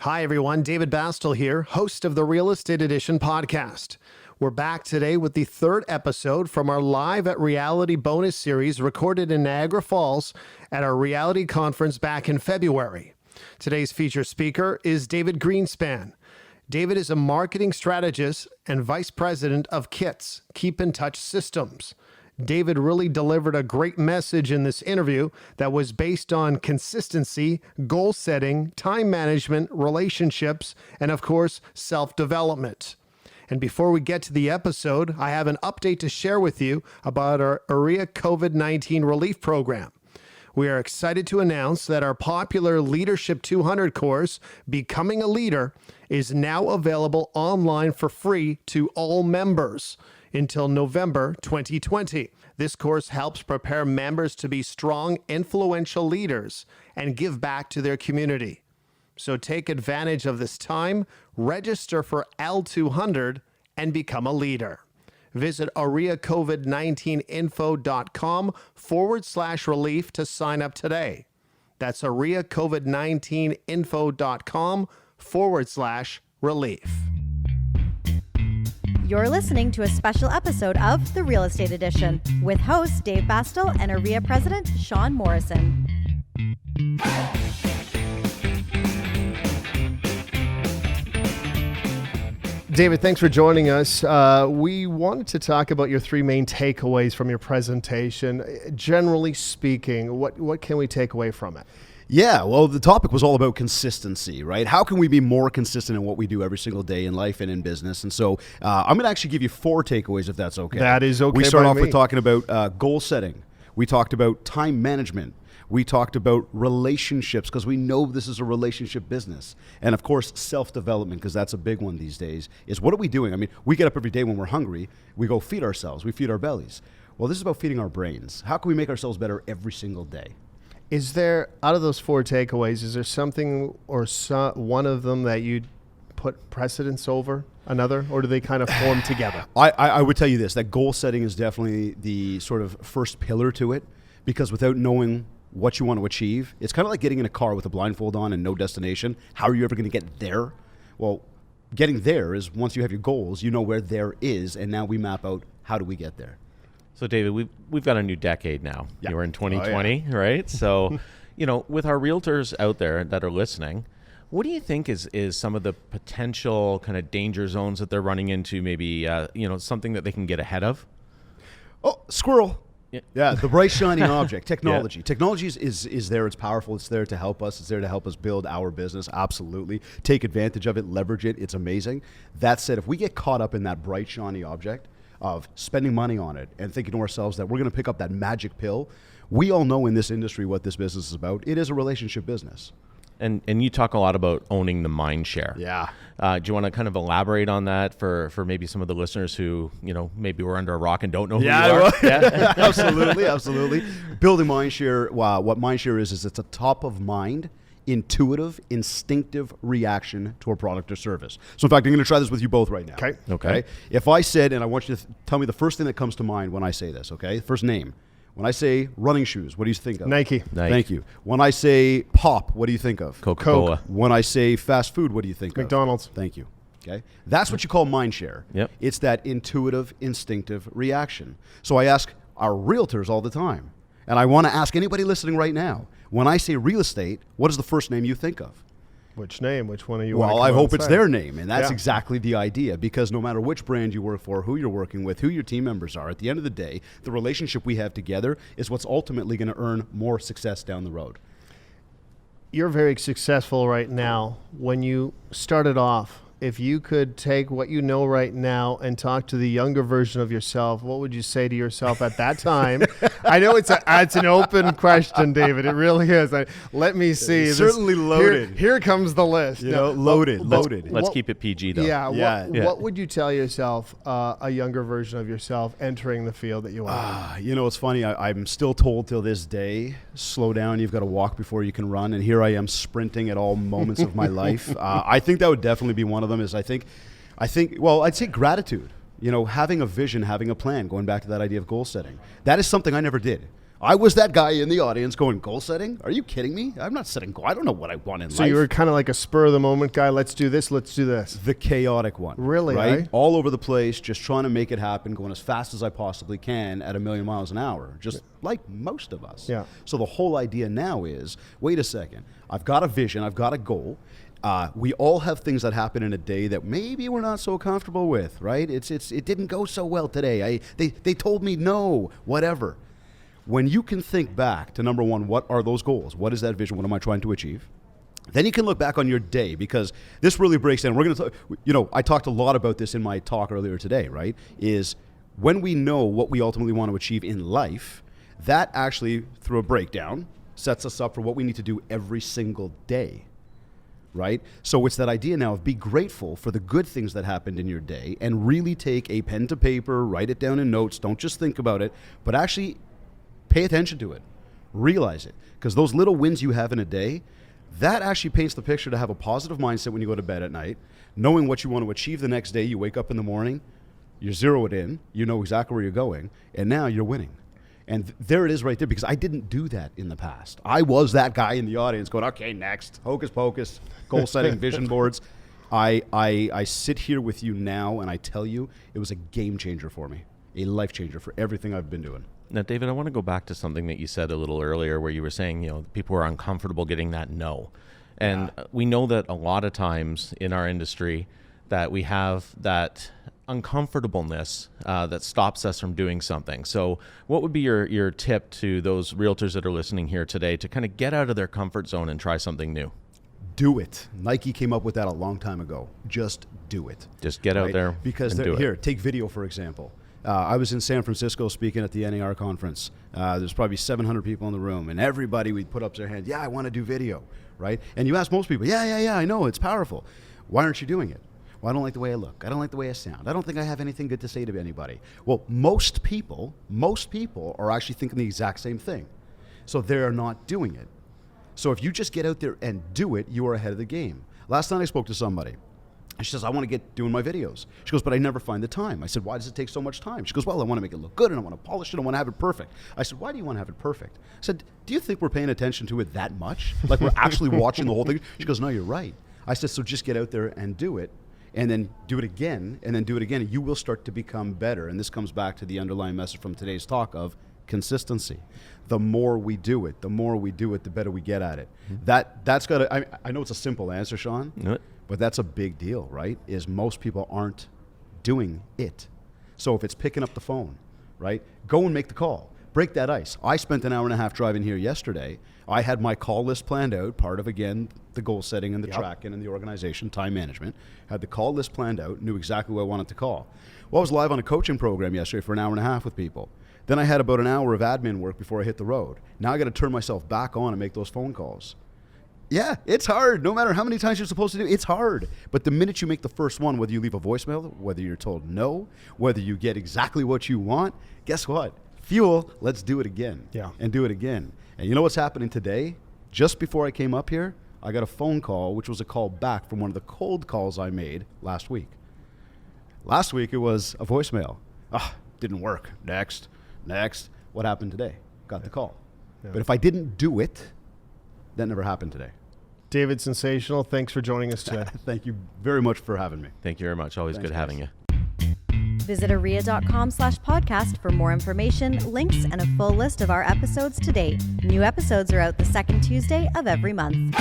Hi, everyone. David Bastel here, host of the Real Estate Edition podcast. We're back today with the third episode from our Live at Reality bonus series recorded in Niagara Falls at our Reality conference back in February. Today's featured speaker is David Greenspan. David is a marketing strategist and vice president of KITS, Keep in Touch Systems. David really delivered a great message in this interview that was based on consistency, goal setting, time management, relationships, and of course, self-development. And before we get to the episode, I have an update to share with you about our REA COVID-19 relief program. We are excited to announce that our popular Leadership 200 course, Becoming a Leader, is now available online for free to all members until November 2020. This course helps prepare members to be strong, influential leaders and give back to their community. So take advantage of this time, register for L200, and become a leader. Visit areacovid19info.com/relief to sign up today. That's areacovid19info.com/relief. You're listening to a special episode of The Real Estate Edition with host Dave Bastel and REA President Sean Morrison. David, thanks for joining us. We wanted to talk about your three main takeaways from your presentation. Generally speaking, what can we take away from it? Yeah, well, the topic was all about consistency, right? How can we be more consistent in what we do every single day in life and in business? And so I'm going to actually give you four takeaways, if that's okay. That is okay. We start off with talking about goal setting. We talked about time management. We talked about relationships, because we know this is a relationship business. And of course, self-development, because that's a big one these days, is what are we doing? I mean, we get up every day when we're hungry. We go feed ourselves. We feed our bellies. Well, this is about feeding our brains. How can we make ourselves better every single day? Is there, out of those four takeaways, is there something or one of them that you'd put precedence over another, or do they kind of form together? I would tell you this, that goal setting is definitely the sort of first pillar to it, because without knowing what you want to achieve, it's kind of like getting in a car with a blindfold on and no destination. How are you ever going to get there? Well, getting there is, once you have your goals, you know where there is, and now we map out how do we get there. So, David, we've got a new decade now. Yeah. You're in 2020, right? So, with our realtors out there that are listening, what do you think is some of the potential kind of danger zones that they're running into, maybe, something that they can get ahead of? Oh, squirrel. Yeah, the bright, shiny object, technology. Yeah. Technology is there. It's powerful. It's there to help us. It's there to help us build our business. Absolutely. Take advantage of it. Leverage it. It's amazing. That said, if we get caught up in that bright, shiny object of spending money on it and thinking to ourselves that we're going to pick up that magic pill, we all know in this industry what this business is about. It is a relationship business. And you talk a lot about owning the mind share. Yeah. Do you want to kind of elaborate on that for maybe some of the listeners who, maybe we're under a rock and don't know who you are? Yeah. Absolutely. Building mind share. Wow. What mind share is it's a top of mind, intuitive, instinctive reaction to a product or service. So in fact, I'm going to try this with you both right now. Okay. If I said, and I want you to tell me the first thing that comes to mind when I say this, okay? First name. When I say running shoes, what do you think of? Nike. Thank you. When I say pop, what do you think of? Coca-Cola. When I say fast food, what do you think McDonald's. of? Thank you. Okay. That's what you call mind share. Yep. It's that intuitive, instinctive reaction. So I ask our realtors all the time, and I want to ask anybody listening right now, when I say real estate, what is the first name you think of? Which name? Which one are you? Well, I hope it's their name, and that's Yeah. exactly the idea, because no matter which brand you work for, who you're working with, who your team members are, at the end of the day, the relationship we have together is what's ultimately going to earn more success down the road. You're very successful right now. When you started off, if you could take what you know right now and talk to the younger version of yourself, what would you say to yourself at that time? I know it's an open question, David. It really is. Let me see. Certainly loaded. Here comes the list. Loaded. Let's keep it PG, though. Yeah. What would you tell yourself, a younger version of yourself, entering the field that you are? It's funny. I'm still told till this day, slow down. You've got to walk before you can run. And here I am sprinting at all moments of my life. I think that would definitely be one of them. Is I think, I'd say gratitude. Having a vision, having a plan, going back to that idea of goal setting. That is something I never did. I was that guy in the audience going, goal setting? Are you kidding me? I'm not setting goal. I don't know what I want in life. So you were kind of like a spur of the moment guy. Let's do this. Let's do this. The chaotic one. Really, right? eh? All over the place, just trying to make it happen, going as fast as I possibly can at 1,000,000 miles an hour, just like most of us. Yeah. So the whole idea now is, wait a second, I've got a vision, I've got a goal. We all have things that happen in a day that maybe we're not so comfortable with, right? It didn't go so well today. They told me no, whatever. When you can think back to, number one, what are those goals? What is that vision? What am I trying to achieve? Then you can look back on your day, because this really breaks down. We're going to talk, I talked a lot about this in my talk earlier today, right? Is when we know what we ultimately want to achieve in life, that actually, through a breakdown, sets us up for what we need to do every single day, right? So it's that idea now of be grateful for the good things that happened in your day and really take a pen to paper, write it down in notes. Don't just think about it, but actually pay attention to it, realize it, because those little wins you have in a day, that actually paints the picture to have a positive mindset when you go to bed at night, knowing what you want to achieve the next day. You wake up in the morning, you zero it in, you know exactly where you're going, and now you're winning. And there it is right there, because I didn't do that in the past. I was that guy in the audience going, okay, next, hocus pocus, goal setting, vision boards. I sit here with you now, and I tell you, it was a game changer for me, a life changer for everything I've been doing. Now, David, I want to go back to something that you said a little earlier, where you were saying, people are uncomfortable getting that no. And we know that a lot of times in our industry that we have that uncomfortableness that stops us from doing something. So what would be your tip to those realtors that are listening here today to kind of get out of their comfort zone and try something new? Do it. Nike came up with that a long time ago. Just do it. Just get out there because and do it. Here, take video, for example. I was in San Francisco speaking at the NAR conference. There's probably 700 people in the room, and everybody would put up their hand, yeah, I want to do video, right? And you ask most people, yeah, I know, it's powerful. Why aren't you doing it? Well, I don't like the way I look. I don't like the way I sound. I don't think I have anything good to say to anybody. Well, most people are actually thinking the exact same thing. So they're not doing it. So if you just get out there and do it, you are ahead of the game. Last night I spoke to somebody. And she says, I want to get doing my videos. She goes, but I never find the time. I said, why does it take so much time? She goes, well, I want to make it look good, and I want to polish it, and I want to have it perfect. I said, why do you want to have it perfect? I said, do you think we're paying attention to it that much? Like we're actually watching the whole thing? She goes, no, you're right. I said, so just get out there and do it, and then do it again, and then do it again, and you will start to become better. And this comes back to the underlying message from today's talk of consistency. The more we do it, the better we get at it. That's got to, I know it's a simple answer, Sean. But that's a big deal, right? Is most people aren't doing it. So if it's picking up the phone, right? Go and make the call. Break that ice. I spent an hour and a half driving here yesterday. I had my call list planned out, part of, again, the goal setting and the tracking and the organization, time management. Had the call list planned out, knew exactly who I wanted to call. Well, I was live on a coaching program yesterday for an hour and a half with people. Then I had about an hour of admin work before I hit the road. Now I got to turn myself back on and make those phone calls. Yeah, it's hard. No matter how many times you're supposed to do it, it's hard. But the minute you make the first one, whether you leave a voicemail, whether you're told no, whether you get exactly what you want, guess what? Fuel, let's do it again. Yeah. And do it again. And you know what's happening today? Just before I came up here, I got a phone call, which was a call back from one of the cold calls I made last week. Last week, it was a voicemail. Didn't work. Next. What happened today? Got the call. Yeah. But if I didn't do it, that never happened today. David, sensational. Thanks for joining us today. Thank you very much for having me. Thank you very much. Always good having you. Visit aria.com/podcast for more information, links, and a full list of our episodes to date. New episodes are out the second Tuesday of every month.